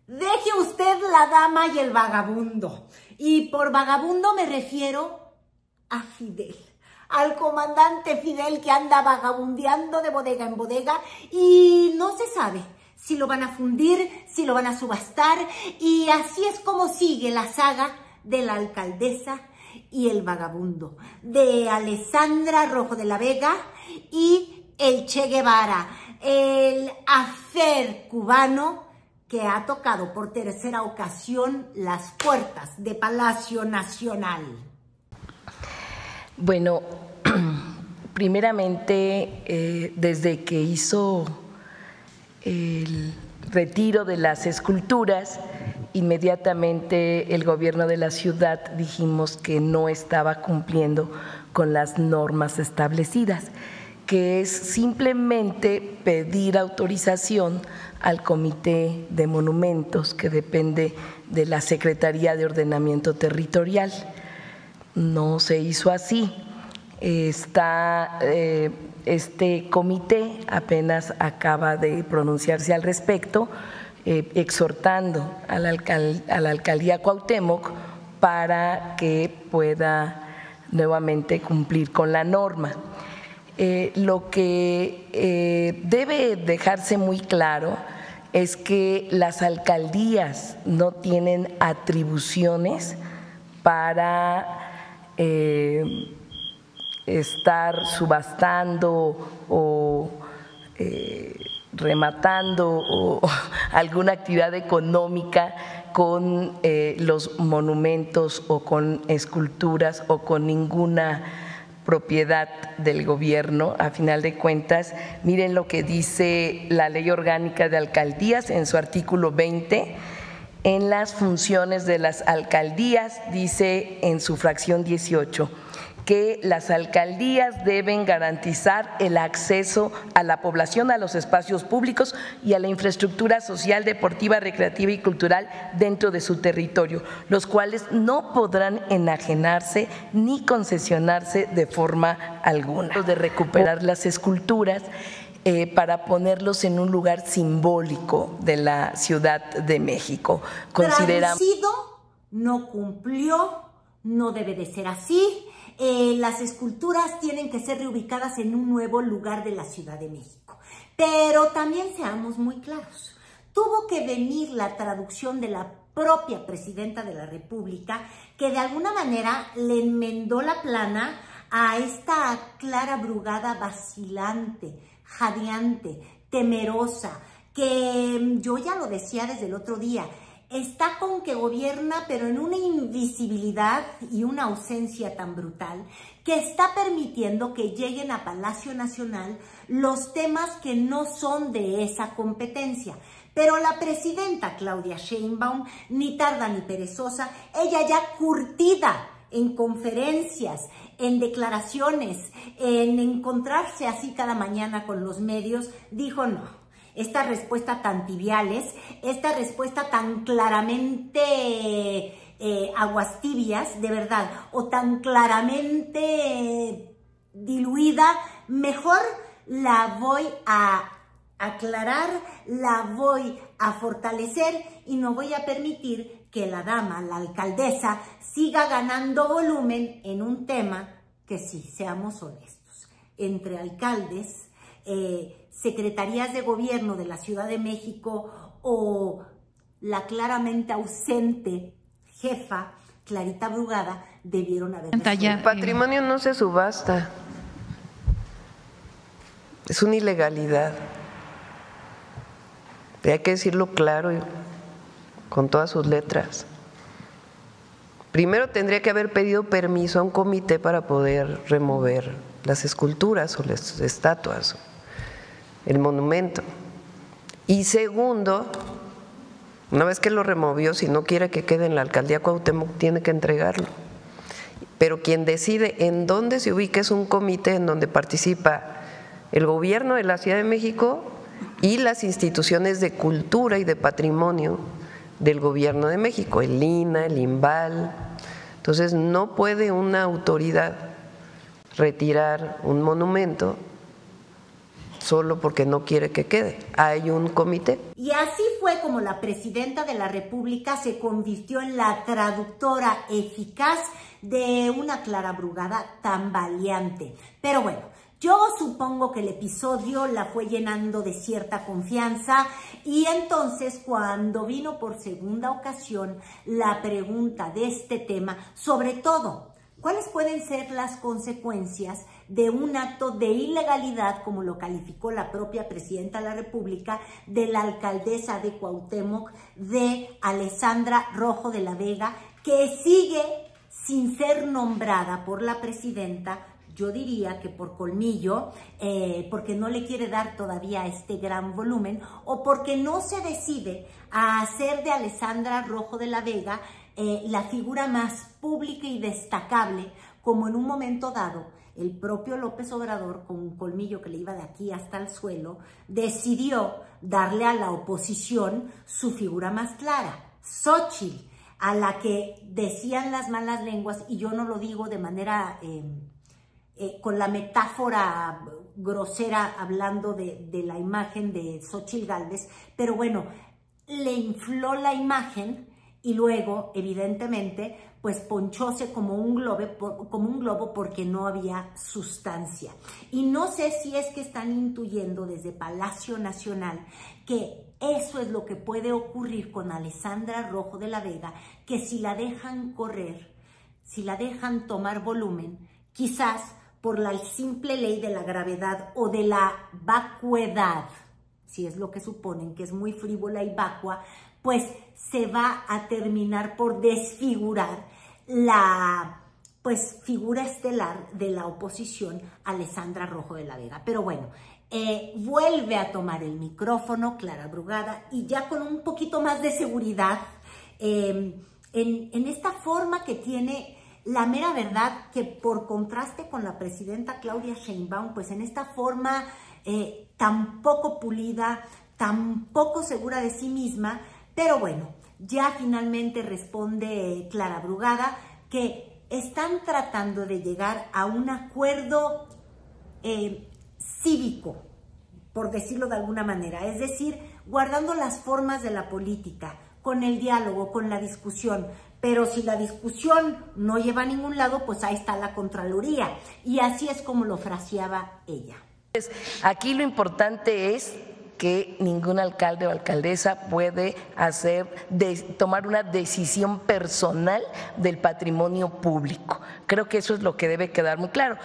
Deje usted la dama y el vagabundo. Y por vagabundo me refiero a Fidel, al comandante Fidel que anda vagabundeando de bodega en bodega y no se sabe si lo van a fundir, si lo van a subastar, y así es como sigue la saga de la alcaldesa y el vagabundo, de Alessandra Rojo de la Vega y el Che Guevara, el afer cubano que ha tocado por tercera ocasión las puertas de Palacio Nacional. Bueno, primeramente, desde que hizo el retiro de las esculturas, inmediatamente el gobierno de la ciudad dijimos que no estaba cumpliendo con las normas establecidas, que es simplemente pedir autorización al Comité de Monumentos, que depende de la Secretaría de Ordenamiento Territorial. No se hizo así. Este comité apenas acaba de pronunciarse al respecto, exhortando a la alcaldía Cuauhtémoc para que pueda nuevamente cumplir con la norma. Lo que debe dejarse muy claro es que las alcaldías no tienen atribuciones para estar subastando o rematando o alguna actividad económica con los monumentos o con esculturas o con ninguna propiedad del gobierno. A final de cuentas, miren lo que dice la Ley Orgánica de Alcaldías en su artículo 20. En las funciones de las alcaldías, dice en su fracción 18, que las alcaldías deben garantizar el acceso a la población a los espacios públicos y a la infraestructura social, deportiva, recreativa y cultural dentro de su territorio, los cuales no podrán enajenarse ni concesionarse de forma alguna. De recuperar las esculturas para ponerlos en un lugar simbólico de la Ciudad de México. Traducido, no cumplió, no debe de ser así. Las esculturas tienen que ser reubicadas en un nuevo lugar de la Ciudad de México. Pero también seamos muy claros, tuvo que venir la traducción de la propia presidenta de la República, que de alguna manera le enmendó la plana a esta Clara Brugada vacilante, jadeante, temerosa, que yo ya lo decía desde el otro día, está con que gobierna, pero en una invisibilidad y una ausencia tan brutal que está permitiendo que lleguen a Palacio Nacional los temas que no son de esa competencia. Pero la presidenta Claudia Sheinbaum, ni tarda ni perezosa, ella ya curtida en conferencias, en declaraciones, en encontrarse así cada mañana con los medios, dijo no. Esta respuesta tan tibiales, esta respuesta tan claramente aguas tibias, de verdad, o tan claramente diluida, mejor la voy a aclarar, la voy a fortalecer y no voy a permitir que la dama, la alcaldesa, siga ganando volumen en un tema que sí, seamos honestos, entre alcaldes, secretarías de gobierno de la Ciudad de México o la claramente ausente jefa Clarita Brugada debieron haber resuelto. El patrimonio no se subasta, es una ilegalidad. Hay que decirlo claro y con todas sus letras. Primero tendría que haber pedido permiso a un comité para poder remover las esculturas o las estatuas, el monumento. Y segundo, una vez que lo removió, si no quiere que quede en la alcaldía Cuauhtémoc, tiene que entregarlo. Pero quien decide en dónde se ubica es un comité en donde participa el gobierno de la Ciudad de México y las instituciones de cultura y de patrimonio del gobierno de México, el INAH, el INVAL. Entonces no puede una autoridad retirar un monumento solo porque no quiere que quede. Hay un comité. Y así fue como la presidenta de la República se convirtió en la traductora eficaz de una Clara Brugada tan valiente. Pero bueno, yo supongo que el episodio la fue llenando de cierta confianza y entonces cuando vino por segunda ocasión la pregunta de este tema, sobre todo, ¿cuáles pueden ser las consecuencias de un acto de ilegalidad, como lo calificó la propia presidenta de la República, de la alcaldesa de Cuauhtémoc, de Alessandra Rojo de la Vega, que sigue sin ser nombrada por la presidenta? Yo diría que por colmillo, porque no le quiere dar todavía este gran volumen o porque no se decide a hacer de Alessandra Rojo de la Vega la figura más pública y destacable, como en un momento dado el propio López Obrador, con un colmillo que le iba de aquí hasta el suelo, decidió darle a la oposición su figura más clara, Xóchitl, a la que decían las malas lenguas, y yo no lo digo de manera con la metáfora grosera hablando de la imagen de Xóchitl Gálvez, pero bueno, le infló la imagen y luego, evidentemente, pues ponchóse como un globo porque no había sustancia. Y no sé si es que están intuyendo desde Palacio Nacional que eso es lo que puede ocurrir con Alessandra Rojo de la Vega, que si la dejan correr, si la dejan tomar volumen, quizás por la simple ley de la gravedad o de la vacuidad, si es lo que suponen, que es muy frívola y vacua, pues se va a terminar por desfigurar la figura estelar de la oposición, Alessandra Rojo de la Vega. Pero bueno, vuelve a tomar el micrófono Clara Brugada y ya con un poquito más de seguridad en esta forma que tiene la mera verdad, que por contraste con la presidenta Claudia Sheinbaum, pues en esta forma tan poco pulida, tan poco segura de sí misma. Pero bueno, ya finalmente responde Clara Brugada que están tratando de llegar a un acuerdo cívico, por decirlo de alguna manera, es decir, guardando las formas de la política, con el diálogo, con la discusión. Pero si la discusión no lleva a ningún lado, pues ahí está la Contraloría. Y así es como lo fraseaba ella. Aquí lo importante es que ningún alcalde o alcaldesa puede tomar una decisión personal del patrimonio público. Creo que eso es lo que debe quedar muy claro.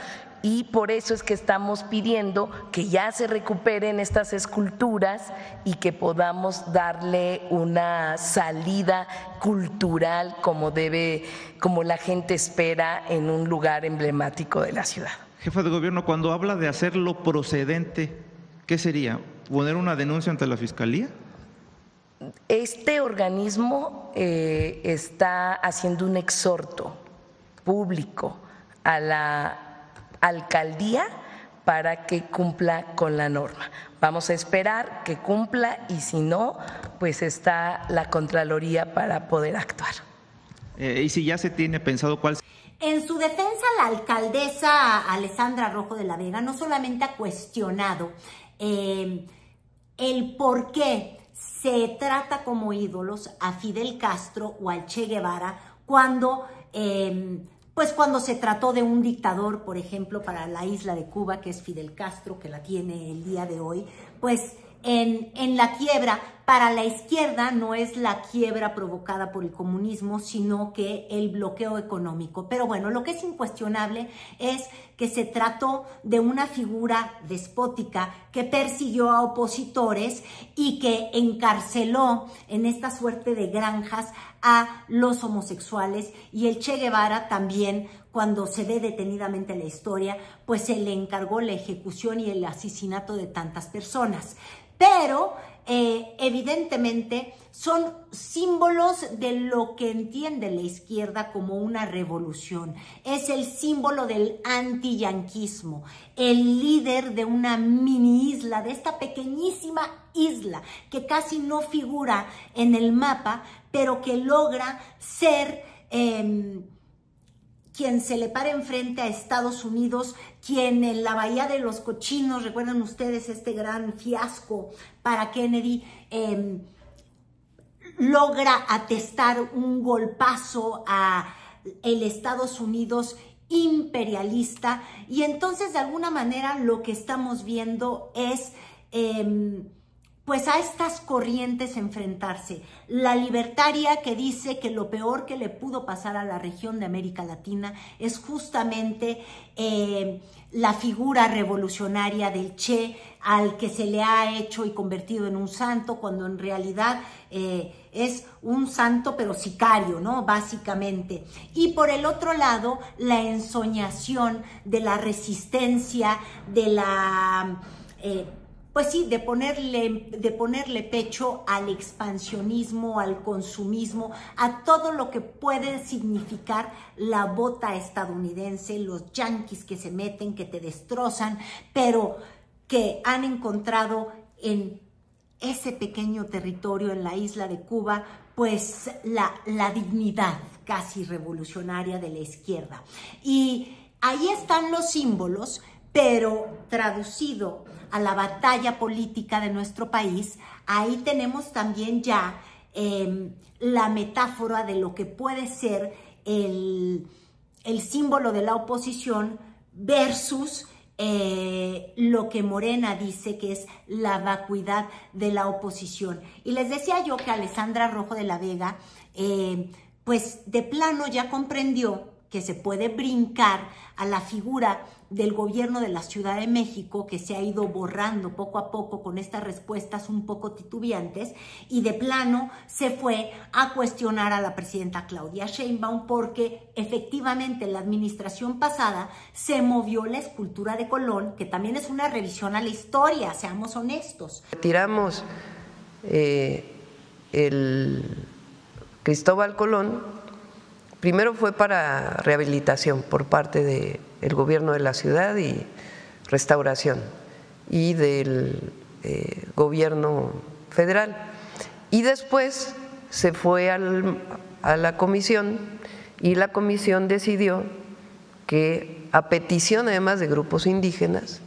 Y por eso es que estamos pidiendo que ya se recuperen estas esculturas y que podamos darle una salida cultural como la gente espera en un lugar emblemático de la ciudad. Jefa de gobierno, cuando habla de hacerlo procedente, ¿qué sería? ¿Poner una denuncia ante la Fiscalía? Este organismo está haciendo un exhorto público a la alcaldía para que cumpla con la norma. Vamos a esperar que cumpla y si no, pues está la Contraloría para poder actuar. Y si ya se tiene pensado cuál. En su defensa, la alcaldesa Alessandra Rojo de la Vega no solamente ha cuestionado el por qué se trata como ídolos a Fidel Castro o al Che Guevara cuando se trató de un dictador, por ejemplo, para la isla de Cuba, que es Fidel Castro, que la tiene el día de hoy, pues en la quiebra, para la izquierda no es la quiebra provocada por el comunismo, sino que el bloqueo económico. Pero bueno, lo que es incuestionable es que se trató de una figura despótica que persiguió a opositores y que encarceló en esta suerte de granjas a los homosexuales, y el Che Guevara también, cuando se ve detenidamente la historia, pues se le encargó la ejecución y el asesinato de tantas personas. Pero evidentemente son símbolos de lo que entiende la izquierda como una revolución. Es el símbolo del antiyanquismo, el líder de una mini isla, de esta pequeñísima isla que casi no figura en el mapa, pero que logra ser quien se le para enfrente a Estados Unidos, quien en la Bahía de los Cochinos, recuerdan ustedes este gran fiasco para Kennedy, logra atestar un golpazo a el Estados Unidos imperialista, y entonces de alguna manera lo que estamos viendo es pues a estas corrientes enfrentarse. La libertaria, que dice que lo peor que le pudo pasar a la región de América Latina es justamente la figura revolucionaria del Che, al que se le ha hecho y convertido en un santo, cuando en realidad es un santo pero sicario, ¿no? Básicamente. Y por el otro lado, la ensoñación de la resistencia, de la... pues sí, de ponerle pecho al expansionismo, al consumismo, a todo lo que puede significar la bota estadounidense, los yanquis que se meten, que te destrozan, pero que han encontrado en ese pequeño territorio, en la isla de Cuba, pues la dignidad casi revolucionaria de la izquierda. Y ahí están los símbolos, pero traducido a la batalla política de nuestro país, ahí tenemos también ya la metáfora de lo que puede ser el símbolo de la oposición versus lo que Morena dice que es la vacuidad de la oposición. Y les decía yo que Alessandra Rojo de la Vega, pues de plano ya comprendió que se puede brincar a la figura del gobierno de la Ciudad de México, que se ha ido borrando poco a poco con estas respuestas un poco titubeantes, y de plano se fue a cuestionar a la presidenta Claudia Sheinbaum, porque efectivamente en la administración pasada se movió la escultura de Colón, que también es una revisión a la historia, seamos honestos. Retiramos el Cristóbal Colón. Primero fue para rehabilitación por parte del gobierno de la ciudad y restauración, y del gobierno federal. Y después se fue a la comisión, y la comisión decidió que, a petición además de grupos indígenas,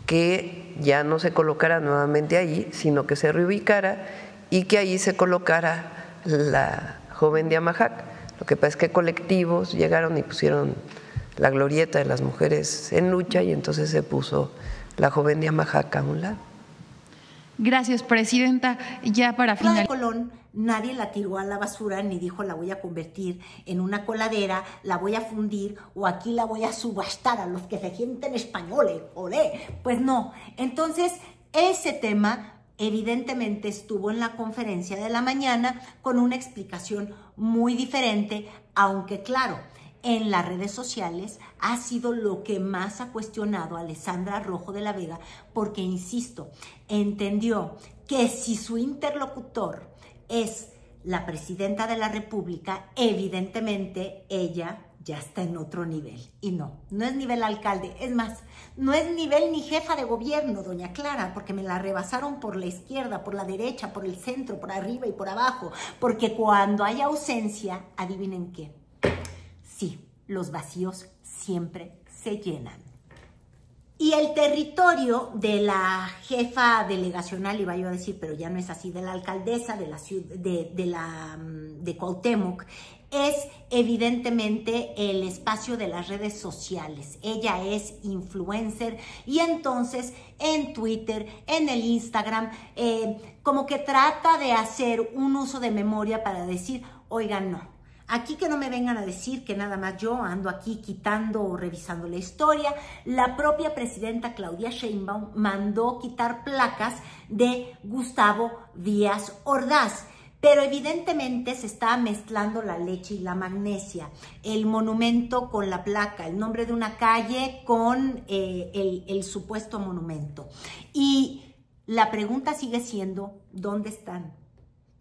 que ya no se colocara nuevamente ahí, sino que se reubicara y que ahí se colocara la joven de Amajac. Lo que pasa es que colectivos llegaron y pusieron la glorieta de las mujeres en lucha, y entonces se puso la joven de Amajac a un lado. Gracias, presidenta. Ya para finalizar. Colón, nadie la tiró a la basura ni dijo la voy a convertir en una coladera, la voy a fundir o aquí la voy a subastar a los que se sienten españoles. ¡Olé! Pues no. Entonces, ese tema evidentemente estuvo en la conferencia de la mañana con una explicación muy diferente, aunque claro, en las redes sociales ha sido lo que más ha cuestionado a Alessandra Rojo de la Vega, porque, insisto, entendió que si su interlocutor es la presidenta de la República, evidentemente ella ya está en otro nivel. Y no es nivel alcalde, es más, no es nivel ni jefa de gobierno, doña Clara, porque me la rebasaron por la izquierda, por la derecha, por el centro, por arriba y por abajo, porque cuando hay ausencia, adivinen qué, sí, los vacíos siempre se llenan. Y el territorio de la jefa delegacional, iba yo a decir, pero ya no es así, de la alcaldesa de la ciudad, de Cuauhtémoc, es evidentemente el espacio de las redes sociales. Ella es influencer y entonces en Twitter, en el Instagram, como que trata de hacer un uso de memoria para decir, oigan, no. Aquí que no me vengan a decir que nada más yo ando aquí quitando o revisando la historia. La propia presidenta Claudia Sheinbaum mandó quitar placas de Gustavo Díaz Ordaz. Pero evidentemente se está mezclando la leche y la magnesia, el monumento con la placa, el nombre de una calle con el supuesto monumento. Y la pregunta sigue siendo, ¿dónde están?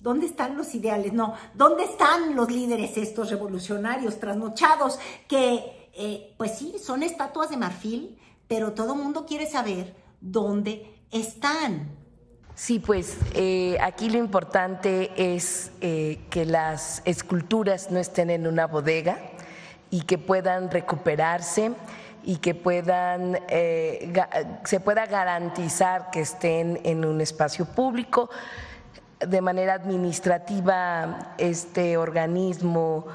¿Dónde están los ideales? No, ¿dónde están los líderes estos revolucionarios trasnochados que, pues sí, son estatuas de marfil, pero todo mundo quiere saber dónde están? Sí, pues aquí lo importante es que las esculturas no estén en una bodega y que puedan recuperarse y que se pueda garantizar que estén en un espacio público. De manera administrativa, este organismo,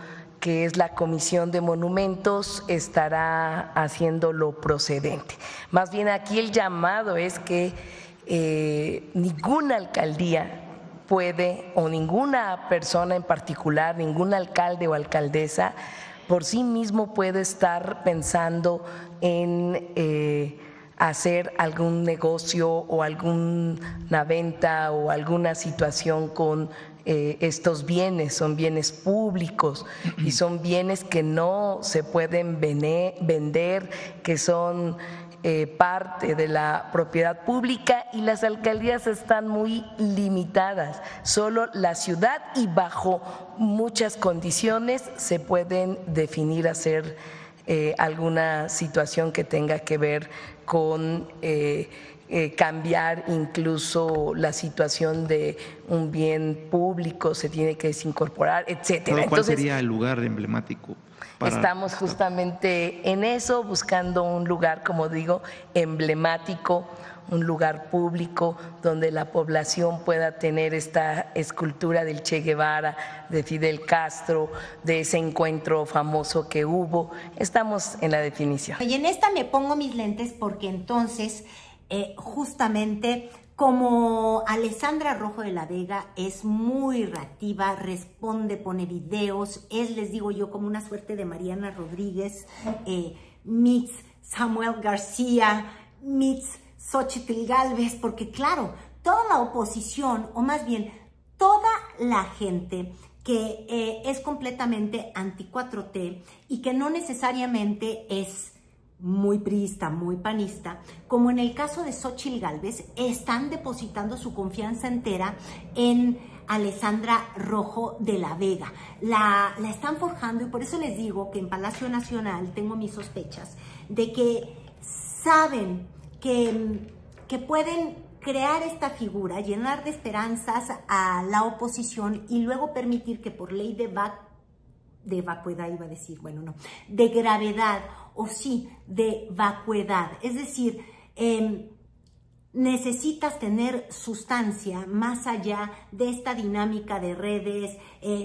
que es la Comisión de Monumentos, estará haciendo lo procedente. Más bien aquí el llamado es que ninguna alcaldía puede, o ninguna persona en particular, ningún alcalde o alcaldesa por sí mismo puede estar pensando en hacer algún negocio o alguna venta o alguna situación con estos bienes. Son bienes públicos y son bienes que no se pueden vender, que son parte de la propiedad pública, y las alcaldías están muy limitadas. Solo la ciudad, y bajo muchas condiciones, se pueden definir hacer alguna situación que tenga que ver con cambiar incluso la situación de un bien público, se tiene que desincorporar, etcétera. ¿Cuál sería el lugar emblemático? Estamos justamente en eso, buscando un lugar, como digo, emblemático, un lugar público donde la población pueda tener esta escultura del Che Guevara, de Fidel Castro, de ese encuentro famoso que hubo. Estamos en la definición. Y en esta me pongo mis lentes porque entonces justamente como Alessandra Rojo de la Vega es muy reactiva, responde, pone videos, es, les digo yo, como una suerte de Mariana Rodríguez, meets Samuel García, meets Xochitl Gálvez, porque claro, toda la oposición, o más bien toda la gente que es completamente anti-4T y que no necesariamente es muy priista, muy panista, como en el caso de Xochitl Gálvez, están depositando su confianza entera en Alessandra Rojo de la Vega. La están forjando, y por eso les digo que en Palacio Nacional tengo mis sospechas de que saben que pueden crear esta figura, llenar de esperanzas a la oposición y luego permitir que por ley de vacuidad, iba a decir, bueno, no, de gravedad, o sí, de vacuidad. Es decir, necesitas tener sustancia más allá de esta dinámica de redes,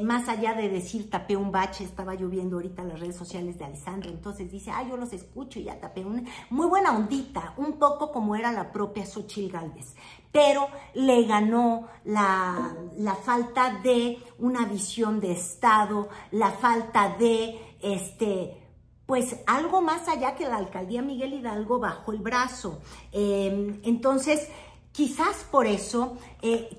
más allá de decir tapé un bache. Estaba lloviendo ahorita las redes sociales de Alessandra, entonces dice, yo los escucho y ya tapé una. Muy buena ondita, un poco como era la propia Xochitl Gálvez, pero le ganó la falta de una visión de Estado, la falta de pues algo más allá que la alcaldía Miguel Hidalgo bajo el brazo. Entonces, quizás por eso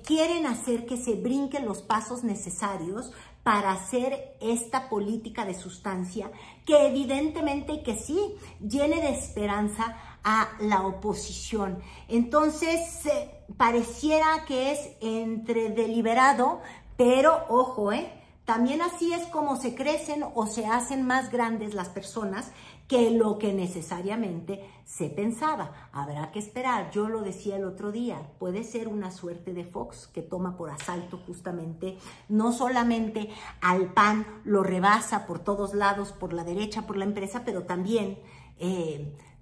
quieren hacer que se brinquen los pasos necesarios para hacer esta política de sustancia que evidentemente y que sí llene de esperanza a la oposición. Entonces, pareciera que es entre deliberado, pero ojo, también así es como se crecen o se hacen más grandes las personas que lo que necesariamente se pensaba. Habrá que esperar. Yo lo decía el otro día, puede ser una suerte de Fox que toma por asalto justamente, no solamente al PAN, lo rebasa por todos lados, por la derecha, por la empresa, pero también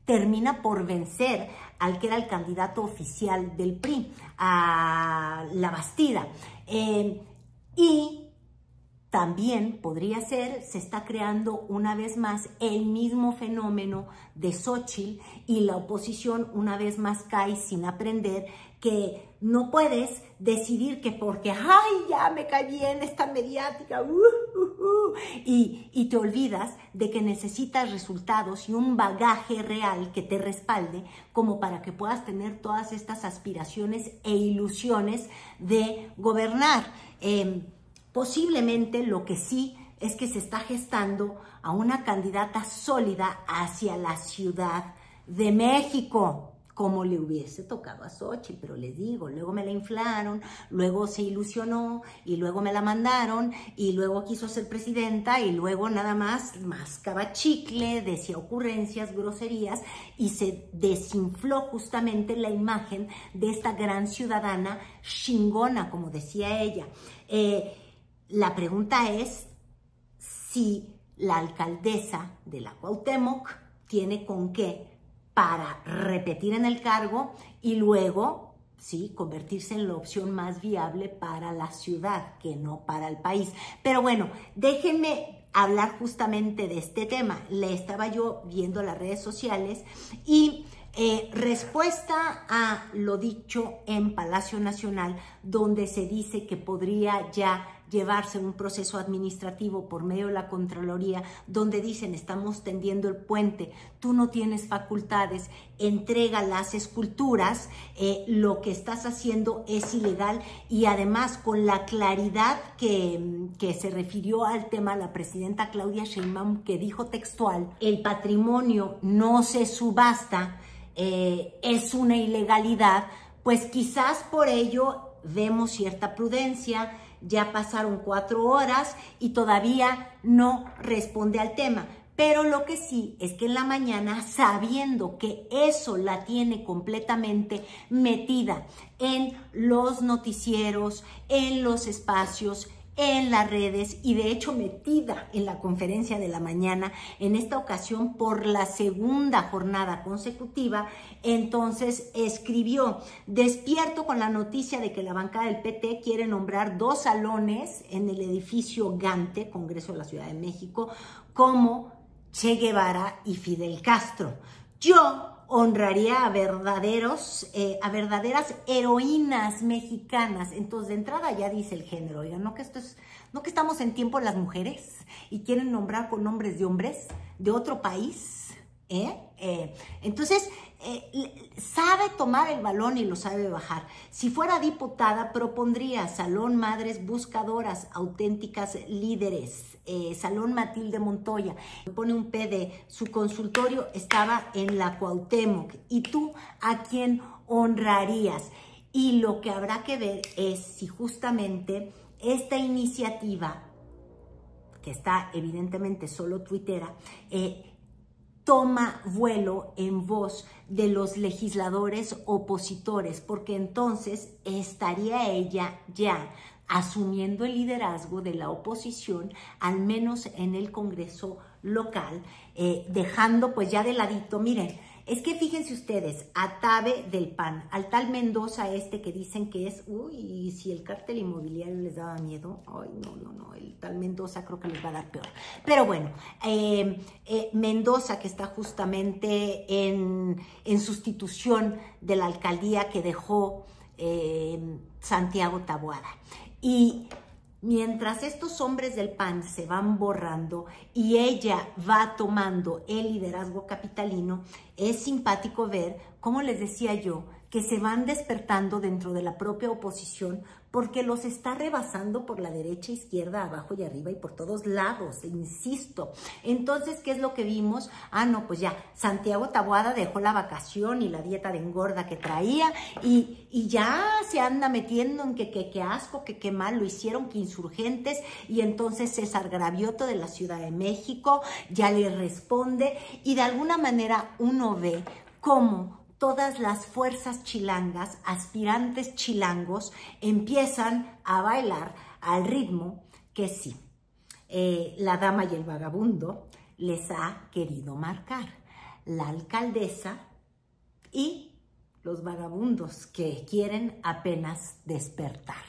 termina por vencer al que era el candidato oficial del PRI, a La Bastida. Y también podría ser, se está creando una vez más el mismo fenómeno de Xochitl, y la oposición una vez más cae sin aprender que no puedes decidir que porque, ya me cae bien esta mediática, y te olvidas de que necesitas resultados y un bagaje real que te respalde como para que puedas tener todas estas aspiraciones e ilusiones de gobernar. Posiblemente lo que sí es que se está gestando a una candidata sólida hacia la Ciudad de México, como le hubiese tocado a Xochitl, pero les digo, luego me la inflaron, luego se ilusionó y luego me la mandaron y luego quiso ser presidenta y luego nada más mascaba chicle, decía ocurrencias, groserías, y se desinfló justamente la imagen de esta gran ciudadana chingona, como decía ella. La pregunta es si la alcaldesa de la Cuauhtémoc tiene con qué para repetir en el cargo y luego, sí, convertirse en la opción más viable para la ciudad, que no para el país. Pero bueno, déjenme hablar justamente de este tema. Le estaba yo viendo las redes sociales y respuesta a lo dicho en Palacio Nacional, donde se dice que podría ya llevarse un proceso administrativo por medio de la Contraloría, donde dicen estamos tendiendo el puente, tú no tienes facultades, entrega las esculturas, lo que estás haciendo es ilegal, y además con la claridad que se refirió al tema la presidenta Claudia Sheinbaum, que dijo textual, el patrimonio no se subasta, es una ilegalidad, pues quizás por ello vemos cierta prudencia. Ya pasaron 4 horas y todavía no responde al tema. Pero lo que sí es que en la mañana, sabiendo que eso la tiene completamente metida en los noticieros, en los espacios, en las redes y de hecho metida en la conferencia de la mañana, en esta ocasión por la segunda jornada consecutiva, entonces escribió: despierto con la noticia de que la bancada del PT quiere nombrar 2 salones en el edificio Gante, Congreso de la Ciudad de México, como Che Guevara y Fidel Castro. Yo honraría a verdaderas heroínas mexicanas. Entonces, de entrada ya dice el género, oigan, no que estamos en tiempo de las mujeres y quieren nombrar con nombres de hombres de otro país, entonces, sabe tomar el balón y lo sabe bajar. Si fuera diputada, propondría Salón Madres Buscadoras, Auténticas Líderes, Salón Matilde Montoya. Pone un PD, su consultorio estaba en la Cuauhtémoc. ¿Y tú a quién honrarías? Y lo que habrá que ver es si justamente esta iniciativa, que está evidentemente solo tuitera, toma vuelo en voz de los legisladores opositores, porque entonces estaría ella ya asumiendo el liderazgo de la oposición, al menos en el Congreso local, dejando pues ya de ladito, miren, es que fíjense ustedes, a Tabe del PAN, al tal Mendoza que dicen que es, uy, si el cártel inmobiliario les daba miedo, ay, no, el tal Mendoza creo que les va a dar peor. Pero bueno, Mendoza, que está justamente en sustitución de la alcaldía que dejó Santiago Taboada. Y mientras estos hombres del PAN se van borrando y ella va tomando el liderazgo capitalino, es simpático ver, como les decía yo, que se van despertando dentro de la propia oposición, porque los está rebasando por la derecha, izquierda, abajo y arriba y por todos lados, insisto. Entonces, ¿qué es lo que vimos? Ah, no, pues ya, Santiago Taboada dejó la vacación y la dieta de engorda que traía y ya se anda metiendo en que asco, que qué mal lo hicieron, que insurgentes, y entonces César Gravioto de la Ciudad de México ya le responde, y de alguna manera uno ve cómo todas las fuerzas chilangas, aspirantes chilangos, empiezan a bailar al ritmo que sí, la dama y el vagabundo les ha querido marcar. La alcaldesa y los vagabundos que quieren apenas despertar.